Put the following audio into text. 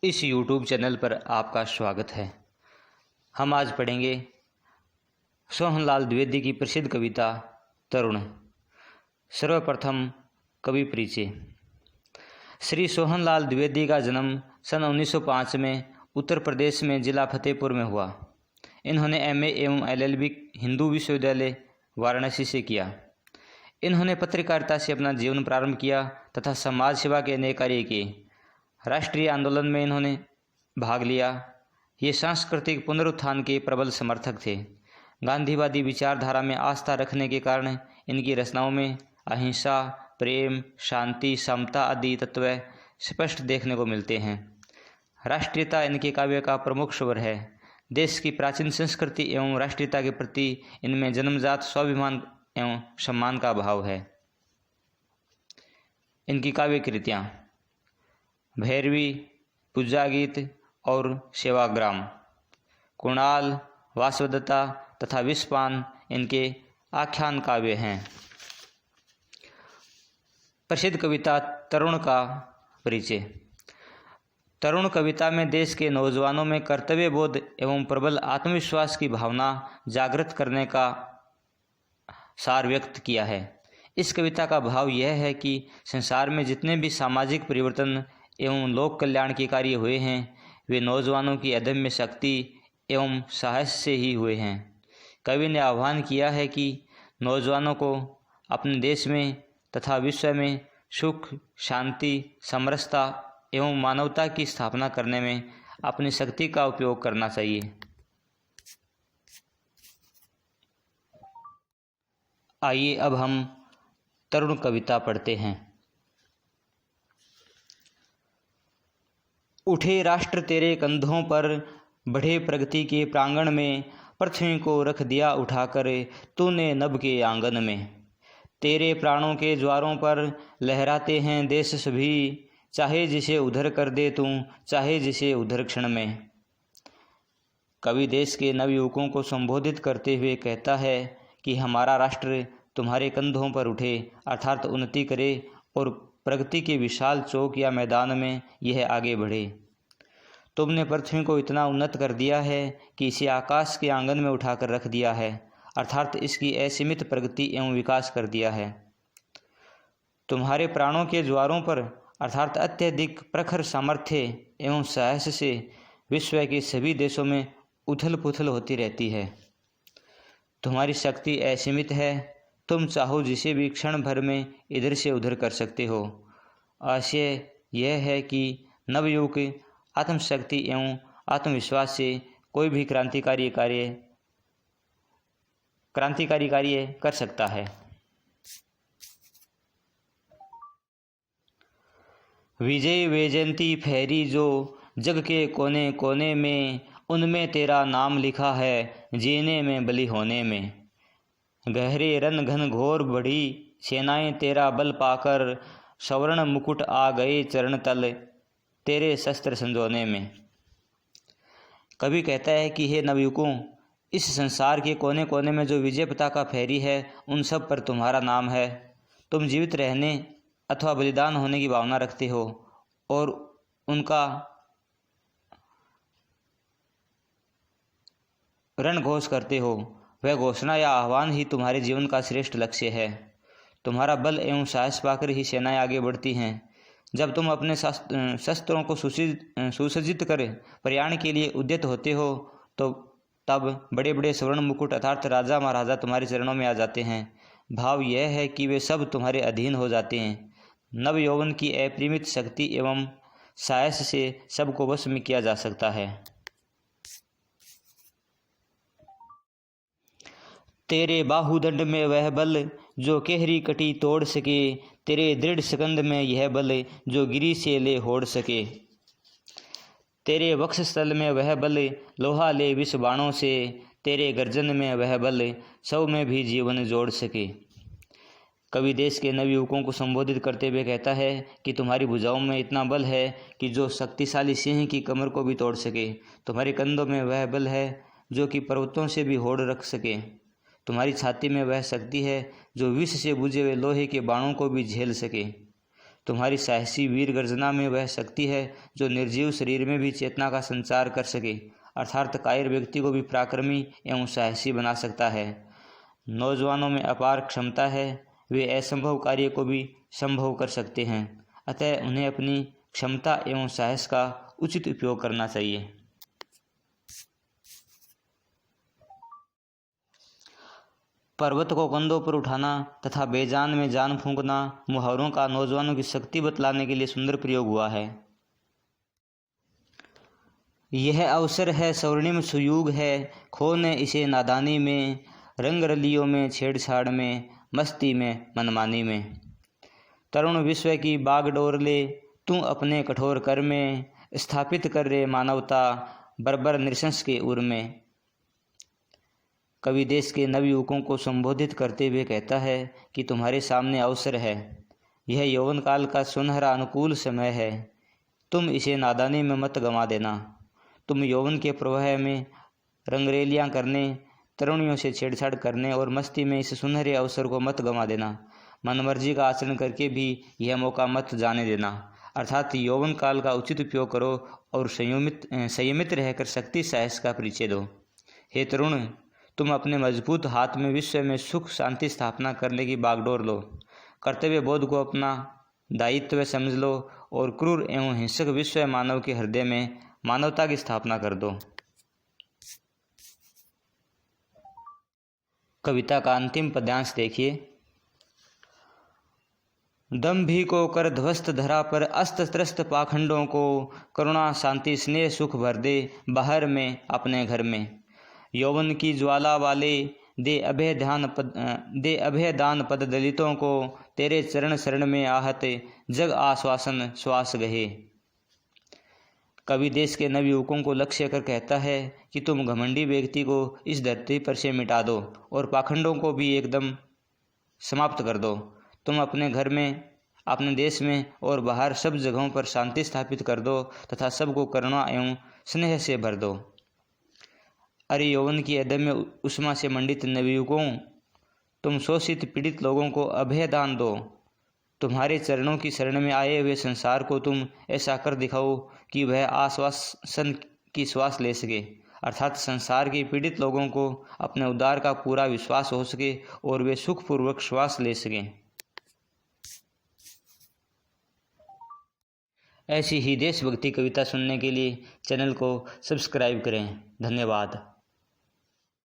इस YouTube channel पर आपका स्वागत है। हम आज पढ़ेंगे सोहनलाल द्विवेदी की प्रसिद्ध कविता तरुण। सर्वप्रथम कवि परिचय। श्री सोहनलाल द्विवेदी का जन्म सन 1905 में उत्तर प्रदेश में जिला फतेहपुर में हुआ। इन्होंने MA एवं LLB हिंदू विश्वविद्यालय वाराणसी से किया। इन्होंने पत्रकारिता से अपना जीवन प्रारंभ किया तथा समाज सेवा के अनेक कार्य किए। राष्ट्रीय आंदोलन में इन्होंने भाग लिया। ये सांस्कृतिक पुनरुत्थान के प्रबल समर्थक थे। गांधीवादी विचारधारा में आस्था रखने के कारण इनकी रचनाओं में अहिंसा, प्रेम, शांति, समता आदि तत्व स्पष्ट देखने को मिलते हैं। राष्ट्रीयता इनके काव्य का प्रमुख स्वर है। देश की प्राचीन संस्कृति एवं राष्ट्रीयता के प्रति इनमें जन्मजात स्वाभिमान एवं सम्मान का भाव है। इनकी काव्य कृतियाँ भैरवी, पूजा गीत और सेवाग्राम, कुणाल, वासवदत्ता तथा विषपान इनके आख्यान काव्य हैं। प्रसिद्ध कविता तरुण का परिचय। तरुण कविता में देश के नौजवानों में कर्तव्य बोध एवं प्रबल आत्मविश्वास की भावना जागृत करने का सार व्यक्त किया है। इस कविता का भाव यह है कि संसार में जितने भी सामाजिक परिवर्तन एवं लोक कल्याण के कार्य हुए हैं वे नौजवानों की अदम्य शक्ति एवं साहस से ही हुए हैं। कवि ने आह्वान किया है कि नौजवानों को अपने देश में तथा विश्व में सुख, शांति, समरसता एवं मानवता की स्थापना करने में अपनी शक्ति का उपयोग करना चाहिए। आइए अब हम तरुण कविता पढ़ते हैं। उठे राष्ट्र तेरे कंधों पर, बढ़े प्रगति के प्रांगण में, पृथ्वी को रख दिया उठाकर तूने नभ के आंगन में। तेरे प्राणों के ज्वारों पर लहराते हैं देश सभी, चाहे जिसे उधर कर दे तू, चाहे जिसे उधर क्षण में। कवि देश के नवयुवकों को संबोधित करते हुए कहता है कि हमारा राष्ट्र तुम्हारे कंधों पर उठे, अर्थात उन्नति करे और प्रगति के विशाल चौक या मैदान में यह आगे बढ़े। तुमने पृथ्वी को इतना उन्नत कर दिया है कि इसे आकाश के आंगन में उठाकर रख दिया है, अर्थात इसकी असीमित प्रगति एवं विकास कर दिया है। तुम्हारे प्राणों के ज्वारों पर अर्थात अत्यधिक प्रखर सामर्थ्य एवं साहस से विश्व के सभी देशों में उथल पुथल होती रहती है। तुम्हारी शक्ति असीमित है, तुम चाहो जिसे भी क्षण भर में इधर से उधर कर सकते हो। आशय यह है कि नवयुवक आत्मशक्ति एवं आत्मविश्वास से कोई भी क्रांतिकारी कार्य कर सकता है। विजय वैजयंती फहरी जो जग के कोने कोने में, उनमें तेरा नाम लिखा है जीने में बलि होने में। गहरे रन घन घोर बढ़ी सेनाएं तेरा बल पाकर, स्वर्ण मुकुट आ गए चरण तल तेरे शस्त्र संजोने में। कवि कहता है कि हे नवयुवकों, इस संसार के कोने कोने में जो विजय पताका फहरी है उन सब पर तुम्हारा नाम है। तुम जीवित रहने अथवा बलिदान होने की भावना रखते हो और उनका रणघोष करते हो। वह घोषणा या आह्वान ही तुम्हारे जीवन का श्रेष्ठ लक्ष्य है। तुम्हारा बल एवं साहस पाकर ही सेनाएं आगे बढ़ती हैं। जब तुम अपने शस्त्रों को सुसज्जित कर प्रयाण के लिए उद्यत होते हो तो तब बड़े बड़े स्वर्ण मुकुट अर्थात राजा महाराजा तुम्हारे चरणों में आ जाते हैं। भाव यह है कि वे सब तुम्हारे अधीन हो जाते हैं। नव यौवन की अपरिमित शक्ति एवं साहस से सबको वश में किया जा सकता है। तेरे बाहुदंड में वह बल जो केहरी कटी तोड़ सके, तेरे दृढ़ स्कंद में यह बल जो गिरी से ले होड़ सके। तेरे वक्षस्थल में वह बल लोहा ले विष बाणों से, तेरे गर्जन में वह बल सौ में भी जीवन जोड़ सके। कवि देश के नवयुवकों को संबोधित करते हुए कहता है कि तुम्हारी भुजाओं में इतना बल है कि जो शक्तिशाली सिंह की कमर को भी तोड़ सके। तुम्हारे कंधों में वह बल है जो कि पर्वतों से भी होड़ रख सके। तुम्हारी छाती में वह शक्ति है जो विष से बुझे हुए लोहे के बाणों को भी झेल सके। तुम्हारी साहसी वीर गर्जना में वह शक्ति है जो निर्जीव शरीर में भी चेतना का संचार कर सके, अर्थात कायर व्यक्ति को भी पराक्रमी एवं साहसी बना सकता है। नौजवानों में अपार क्षमता है, वे असंभव कार्य को भी संभव कर सकते हैं, अतः उन्हें अपनी क्षमता एवं साहस का उचित उपयोग करना चाहिए। पर्वत को कंधों पर उठाना तथा बेजान में जान फूंकना मुहावरों का नौजवानों की शक्ति बतलाने के लिए सुंदर प्रयोग हुआ है। यह अवसर है स्वर्णिम सुयुग है, खो ने इसे नादानी में, रंग रलियों में छेड़छाड़ में, मस्ती में मनमानी में। तरुण विश्व की बागडोर ले तू अपने कठोर कर में, स्थापित कर रे मानवता बर्बर नृशंस के उर में। कवि देश के नवयुवकों को संबोधित करते हुए कहता है कि तुम्हारे सामने अवसर है, यह यौवन काल का सुनहरा अनुकूल समय है, तुम इसे नादानी में मत गंवा देना। तुम यौवन के प्रवाह में रंगरेलियां करने, तरुणियों से छेड़छाड़ करने और मस्ती में इस सुनहरे अवसर को मत गंवा देना। मनमर्जी का आचरण करके भी यह मौका मत जाने देना, अर्थात यौवन काल का उचित उपयोग करो और संयमित रहकर शक्ति साहस का परिचय दो। हे तरुण, तुम अपने मजबूत हाथ में विश्व में सुख शांति स्थापना करने की बागडोर लो। कर्तव्य बोध को अपना दायित्व समझ लो और क्रूर एवं हिंसक विश्व मानव के हृदय में मानवता की स्थापना कर दो। कविता का अंतिम पद्यांश देखिए। दंभी को कर ध्वस्त धरा पर अस्त्र त्रस्त पाखंडों को, करुणा शांति स्नेह सुख भर दे बाहर में अपने घर में। यौवन की ज्वाला वाले दे अभय दान पद दलितों को, तेरे चरण शरण में आहत जग आश्वासन श्वास गहे। कवि देश के नवयुवकों को लक्ष्य कर कहता है कि तुम घमंडी व्यक्ति को इस धरती पर से मिटा दो और पाखंडों को भी एकदम समाप्त कर दो। तुम अपने घर में, अपने देश में और बाहर सब जगहों पर शांति स्थापित कर दो तथा सबको करुणा एवं स्नेह से भर दो। अरे यौवन की अदम्य उष्मा से मंडित नवयुवकों, तुम शोषित पीड़ित लोगों को अभय दान दो। तुम्हारे चरणों की शरण में आए हुए संसार को तुम ऐसा कर दिखाओ कि वह आश्वासन की श्वास ले सके, अर्थात संसार के पीड़ित लोगों को अपने उद्धार का पूरा विश्वास हो सके और वे सुखपूर्वक श्वास ले सकें। ऐसी ही देशभक्ति कविता सुनने के लिए चैनल को सब्सक्राइब करें। धन्यवाद।